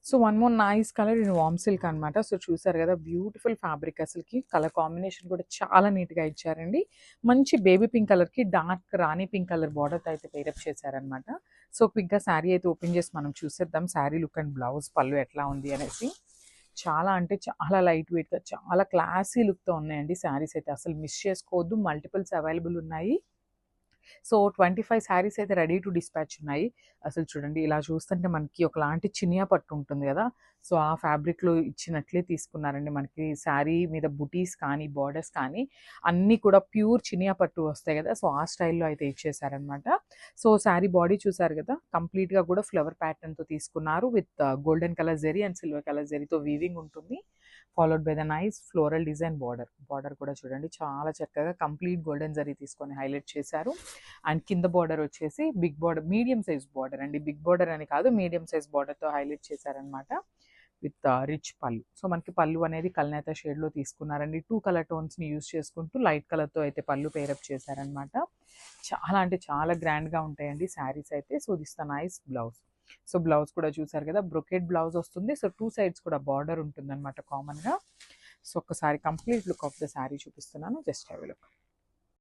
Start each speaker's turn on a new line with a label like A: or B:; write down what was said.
A: So one more nice colour ఇది వామ్ silk అనమాట. So చూసారు కదా బ్యూటిఫుల్ ఫ్యాబ్రిక్, అసలుకి కలర్ కాంబినేషన్ కూడా చాలా నీట్గా ఇచ్చారండి. మంచి బేబీ పింక్ కలర్కి డార్క్ రాణి పింక్ కలర్ బార్డర్తో అయితే పేరప్ చేశారనమాట. సో క్విక్గా శారీ అయితే ఓపెన్ చేసి మనం చూసేద్దాం శారీ లుక్ అండ్ బ్లౌజ్ పళ్ళు ఎట్లా ఉంది అనేసి. చాలా అంటే చాలా లైట్ వెయిట్గా చాలా క్లాసీ లుక్తో ఉన్నాయండి శారీస్ అయితే, అసలు మిస్ చేసుకోవద్దు. మల్టిపుల్స్ అవైలబుల్ ఉన్నాయి. సో 25 శారీస్ అయితే రెడీ టు డిస్పాచ్ ఉన్నాయి. అసలు చూడండి ఇలా చూస్తుంటే మనకి ఒకలాంటి చినియా పట్టు ఉంటుంది కదా, సో ఆ ఫ్యాబ్రిక్లో ఇచ్చినట్లే తీసుకున్నారండి. మనకి శారీ మీద బుటీస్ కానీ బార్డర్స్ కానీ అన్నీ కూడా ప్యూర్ చినియా పట్టు వస్తాయి కదా, సో ఆ స్టైల్లో అయితే ఇచ్చేసారనమాట. సో శారీ బాడీ చూసారు కదా, కంప్లీట్గా కూడా ఫ్లవర్ ప్యాటర్న్తో తీసుకున్నారు విత్ గోల్డెన్ కలర్ జెరీ అండ్ సిల్వర్ కలర్ జెరీతో వీవింగ్ ఉంటుంది. Followed by the nice floral design border. Border కూడా చూడండి చాలా చక్కగా కంప్లీట్ గోల్డెన్ జరీ తీసుకొని హైలైట్ చేశారు. అండ్ కింద బార్డర్ వచ్చేసి big border, medium size border అండి, బిగ్ బార్డర్ అని కాదు మీడియం సైజ్ బార్డర్తో హైలైట్ చేశారనమాట విత్ రిచ్ పళ్ళు. సో మనకి పళ్ళు అనేది కల్నేత షేడ్లో తీసుకున్నారండి. 2 కలర్ టోన్స్ని యూస్ చేసుకుంటూ లైట్ కలర్తో అయితే పళ్ళు పేరప్ చేశారనమాట. చాలా అంటే చాలా గ్రాండ్గా ఉంటాయండి శారీస్ అయితే. So this the nice blouse. So blouse కూడా చూసారు కదా బ్రొకెట్ బ్లౌజ్ వస్తుంది. సో 2 సైడ్స్ కూడా బార్డర్ ఉంటుంది అనమాట కామన్గా. సో ఒక్కసారి complete look of the sari చూపిస్తున్నాను, జస్ట్ హ్యావ్ ఎ లుక్.